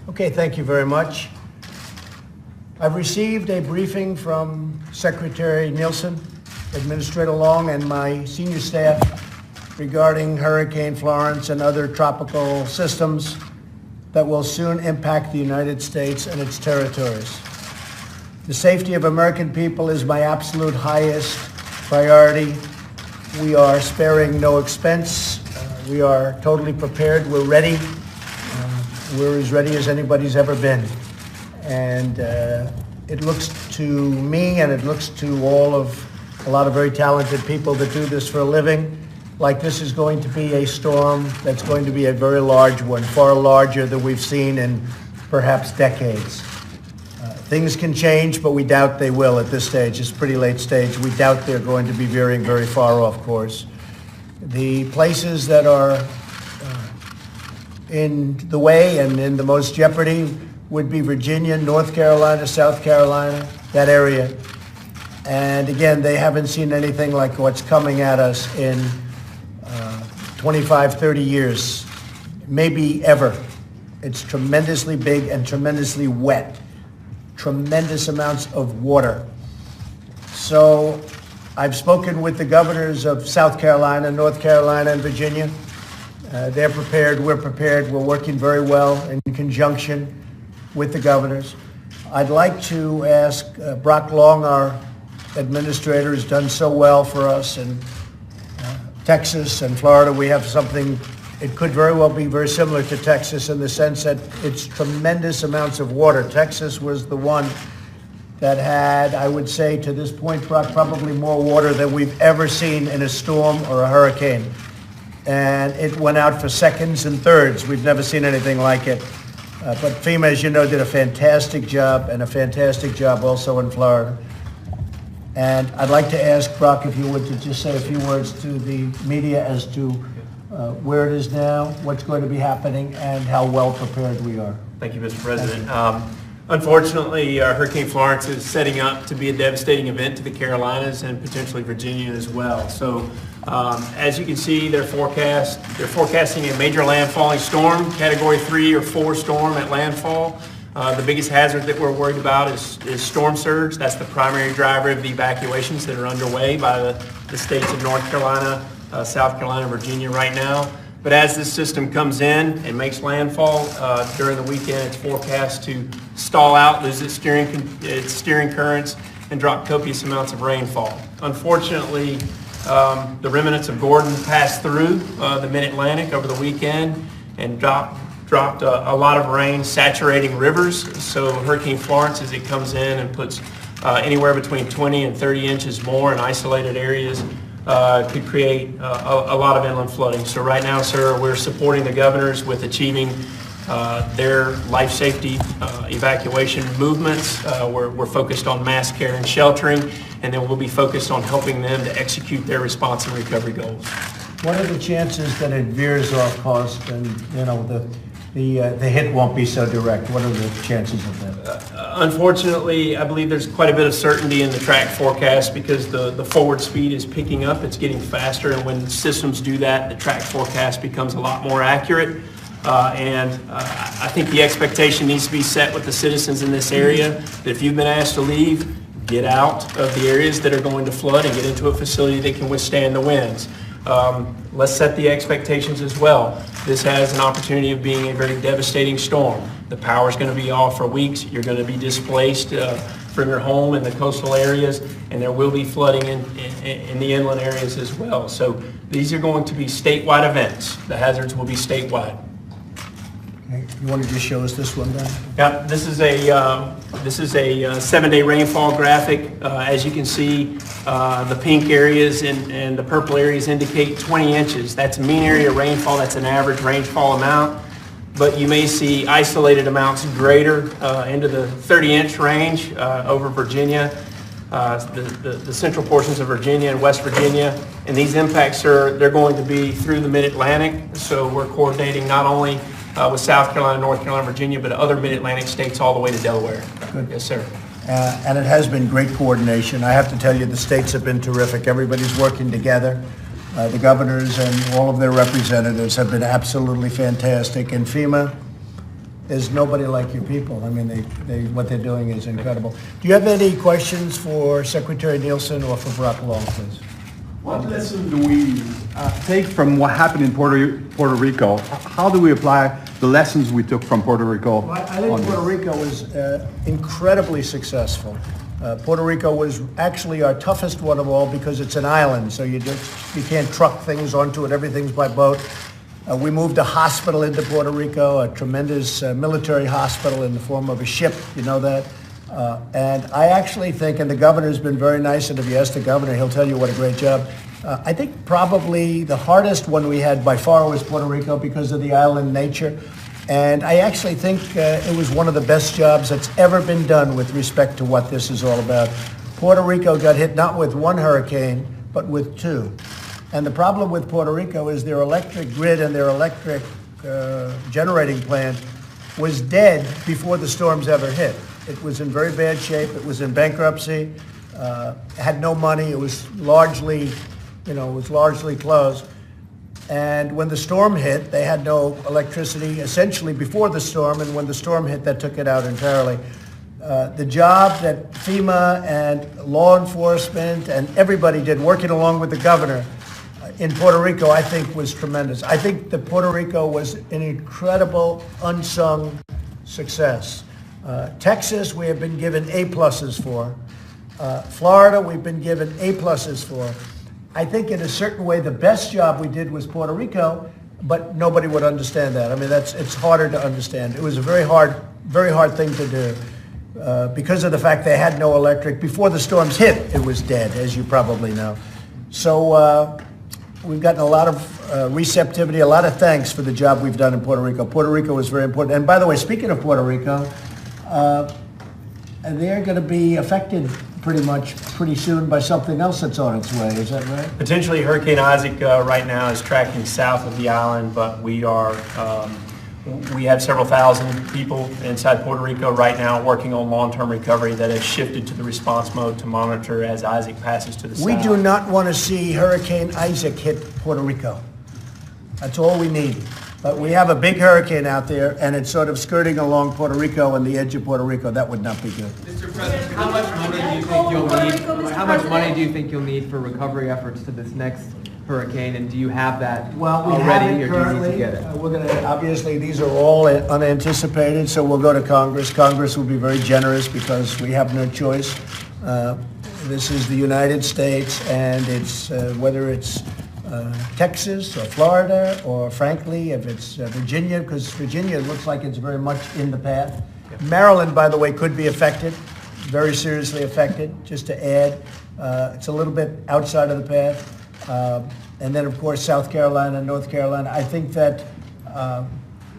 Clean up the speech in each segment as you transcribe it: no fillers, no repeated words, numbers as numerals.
Okay, thank you very much. I've received a briefing from Secretary Nielsen, Administrator Long, and my senior staff regarding Hurricane Florence and other tropical systems that will soon impact the United States and its territories. The safety of American people is my absolute highest priority. We are sparing no expense. We are totally prepared. We're ready. We're as ready as anybody's ever been. And it looks to me, and it looks to a lot of very talented people that do this for a living, like this is going to be a storm that's going to be a very large one, far larger than we've seen in perhaps decades. Things can change, but we doubt they will at this stage. It's a pretty late stage. We doubt they're going to be veering very far off course. The places that are in the way and in the most jeopardy would be Virginia, North Carolina, South Carolina, that area. And again, they haven't seen anything like what's coming at us in 25, 30 years, maybe ever. It's tremendously big and tremendously wet, tremendous amounts of water. So I've spoken with the governors of South Carolina, North Carolina, and Virginia. They're prepared, we're prepared, we're working very well in conjunction with the governors. I'd like to ask Brock Long, our administrator, has done so well for us in Texas and Florida. We have something, it could very well be very similar to Texas in the sense that it's tremendous amounts of water. Texas was the one that had, I would say to this point, Brock, probably more water than we've ever seen in a storm or a hurricane. And it went out for seconds and thirds. We've never seen anything like it. But FEMA, as you know, did a fantastic job, and a fantastic job also in Florida. And I'd like to ask Brock, if you would, to just say a few words to the media as to where it is now, what's going to be happening, and how well prepared we are. Thank you, Mr. President. Unfortunately, Hurricane Florence is setting up to be a devastating event to the Carolinas and potentially Virginia as well. So, as you can see, they're forecasting a major landfalling storm, Category 3 or 4 storm at landfall. The biggest hazard that we're worried about is storm surge. That's the primary driver of the evacuations that are underway by the states of North Carolina, South Carolina, Virginia right now. But as this system comes in and makes landfall during the weekend, it's forecast to stall out, lose its steering currents, and drop copious amounts of rainfall. Unfortunately, the remnants of Gordon passed through the mid-Atlantic over the weekend and dropped a lot of rain, saturating rivers. So Hurricane Florence, as it comes in and puts anywhere between 20 and 30 inches more in isolated areas, could create a lot of inland flooding. So right now, sir, we're supporting the governors with achieving their life safety evacuation movements. We're focused on mass care and sheltering, and then we'll be focused on helping them to execute their response and recovery goals. What are the chances that it veers off course and the hit won't be so direct? What are the chances of that? Unfortunately, I believe there's quite a bit of certainty in the track forecast because the forward speed is picking up. It's getting faster, and when systems do that, the track forecast becomes a lot more accurate. I think the expectation needs to be set with the citizens in this area that if you've been asked to leave, get out of the areas that are going to flood and get into a facility that can withstand the winds. Let's set the expectations as well. This has an opportunity of being a very devastating storm. The power is going to be off for weeks. You're going to be displaced from your home in the coastal areas, and there will be flooding in the inland areas as well. So these are going to be statewide events. The hazards will be statewide. Okay. You want to just show us this one then? Yeah, this is a 7-day rainfall graphic. As you can see, the pink areas and the purple areas indicate 20 inches. That's mean area rainfall. That's an average rainfall amount. But you may see isolated amounts greater into the 30-inch range over Virginia, the central portions of Virginia and West Virginia. And these impacts they're going to be through the mid-Atlantic. So we're coordinating not only with South Carolina, North Carolina, Virginia, but other mid-Atlantic states all the way to Delaware. Good. Yes, sir. And it has been great coordination. I have to tell you, the states have been terrific. Everybody's working together. The governors and all of their representatives have been absolutely fantastic. And FEMA, there's nobody like your people. I mean, what they're doing is incredible. Do you have any questions for Secretary Nielsen or for Brock Long, please? What lesson do we take from what happened in Puerto Rico? How do we apply the lessons we took from Puerto Rico? Well, I think Puerto Rico was incredibly successful. Puerto Rico was actually our toughest one of all because it's an island, so you can't truck things onto it. Everything's by boat. We moved a hospital into Puerto Rico, a tremendous military hospital in the form of a ship. You know that. And I actually think, and the governor's been very nice, and if you ask the governor, he'll tell you what a great job. I think probably the hardest one we had by far was Puerto Rico because of the island nature. And I actually think it was one of the best jobs that's ever been done with respect to what this is all about. Puerto Rico got hit not with one hurricane, but with two. And the problem with Puerto Rico is their electric grid and their electric generating plant was dead before the storms ever hit. It was in very bad shape. It was in bankruptcy. Had no money. It was largely closed. And when the storm hit, they had no electricity essentially before the storm, and when the storm hit, that took it out entirely. The job that FEMA and law enforcement and everybody did, working along with the governor in Puerto Rico, I think was tremendous. I think that Puerto Rico was an incredible, unsung success. Texas, we have been given A-pluses for. Florida, we've been given A-pluses for. I think in a certain way, the best job we did was Puerto Rico, but nobody would understand that. I mean, it's harder to understand. It was a very hard thing to do because of the fact they had no electric. Before the storms hit, it was dead, as you probably know. So we've gotten a lot of receptivity, a lot of thanks for the job we've done in Puerto Rico. Puerto Rico was very important. And by the way, speaking of Puerto Rico, they're going to be affected pretty soon by something else that's on its way. Is that right? Potentially Hurricane Isaac right now is tracking south of the island, but we have several thousand people inside Puerto Rico right now working on long-term recovery that has shifted to the response mode to monitor as Isaac passes to the south. We do not want to see Hurricane Isaac hit Puerto Rico. That's all we need. But we have a big hurricane out there, and it's sort of skirting along Puerto Rico and the edge of Puerto Rico. That would not be good. Mr. President, how much money do you think you'll need? How much money do you think you'll need for recovery efforts to this next hurricane, and do you have that already, or do you need to get it? We're going to, obviously, these are all unanticipated, so we'll go to Congress. Congress will be very generous because we have no choice. This is the United States, and it's whether it's Texas or Florida, or frankly, if it's Virginia, because Virginia looks like it's very much in the path. Maryland, by the way, could be affected, very seriously affected, just to add. It's a little bit outside of the path. And then, of course, South Carolina, North Carolina. I think that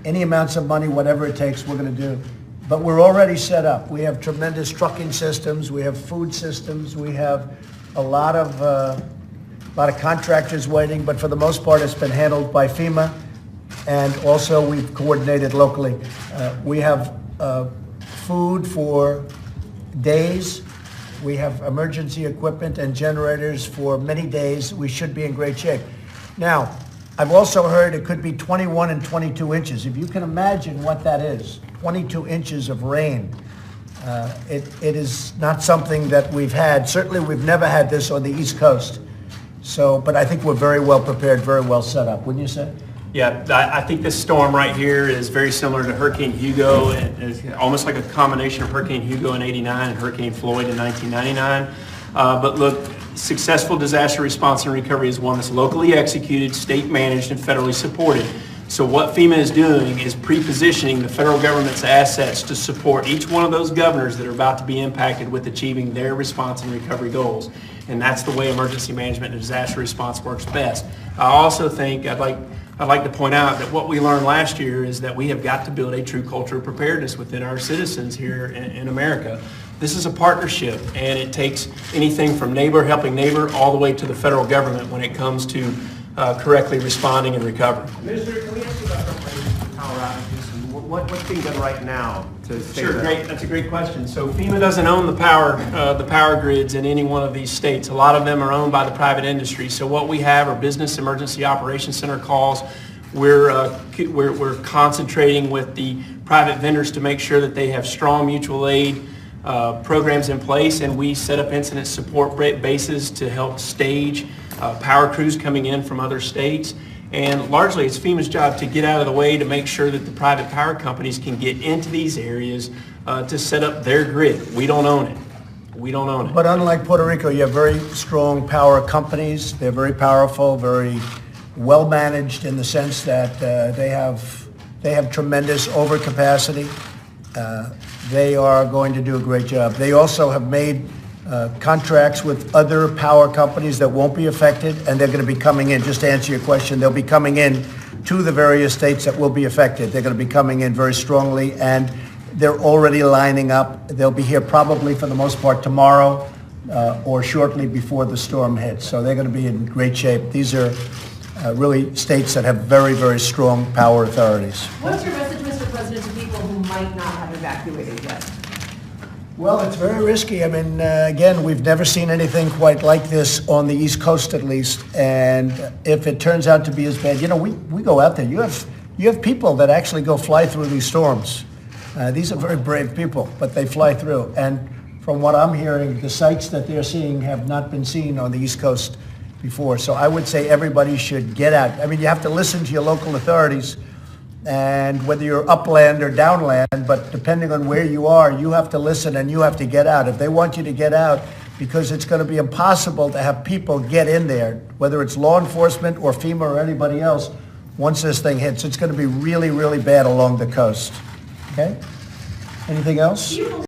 any amounts of money, whatever it takes, we're going to do. But we're already set up. We have tremendous trucking systems. We have food systems. We have a lot of contractors waiting, but for the most part, it's been handled by FEMA, and also we've coordinated locally. We have food for days. We have emergency equipment and generators for many days. We should be in great shape. Now, I've also heard it could be 21 and 22 inches. If you can imagine what that is, 22 inches of rain. It is not something that we've had. Certainly, we've never had this on the East Coast. So, but I think we're very well prepared, very well set up, wouldn't you say? Yeah, I think this storm right here is very similar to Hurricane Hugo. It's almost like a combination of Hurricane Hugo in '89 and Hurricane Floyd in 1999. But look, successful disaster response and recovery is one that's locally executed, state managed, and federally supported. So what FEMA is doing is pre-positioning the federal government's assets to support each one of those governors that are about to be impacted with achieving their response and recovery goals. And that's the way emergency management and disaster response works best. I also think I'd like to point out that what we learned last year is that we have got to build a true culture of preparedness within our citizens here in America. This is a partnership, and it takes anything from neighbor helping neighbor all the way to the federal government when it comes to correctly responding and recovering. Minister, can we ask you about power outages and what's being done right now to stay Sure, great. That's a great question. So FEMA doesn't own the power grids in any one of these states. A lot of them are owned by the private industry. So what we have are business emergency operations center calls we're concentrating with the private vendors to make sure that they have strong mutual aid programs in place, and we set up incident support bases to help stage power crews coming in from other states. And largely it's FEMA's job to get out of the way to make sure that the private power companies can get into these areas to set up their grid. We don't own it. We don't own it. But unlike Puerto Rico, you have very strong power companies. They're very powerful, very well managed in the sense that they have tremendous overcapacity. They are going to do a great job. They also have made contracts with other power companies that won't be affected, and they're going to be coming in. Just to answer your question, they'll be coming in to the various states that will be affected. They're going to be coming in very strongly, and they're already lining up. They'll be here probably for the most part tomorrow or shortly before the storm hits. So they're going to be in great shape. These are really states that have very, very strong power authorities. What's your message, Mr. President, to people who might not have evacuated yet? Well, it's very risky. I mean, again, we've never seen anything quite like this on the East Coast, at least. And if it turns out to be as bad, you know, we go out there. You have people that actually go fly through these storms. These are very brave people, but they fly through. And from what I'm hearing, the sites that they're seeing have not been seen on the East Coast before. So I would say everybody should get out. I mean, you have to listen to your local authorities, and whether you're upland or downland, but depending on where you are, you have to listen and you have to get out. If they want you to get out, because it's going to be impossible to have people get in there, whether it's law enforcement or FEMA or anybody else, once this thing hits, it's going to be really, really bad along the coast. Okay? Anything else?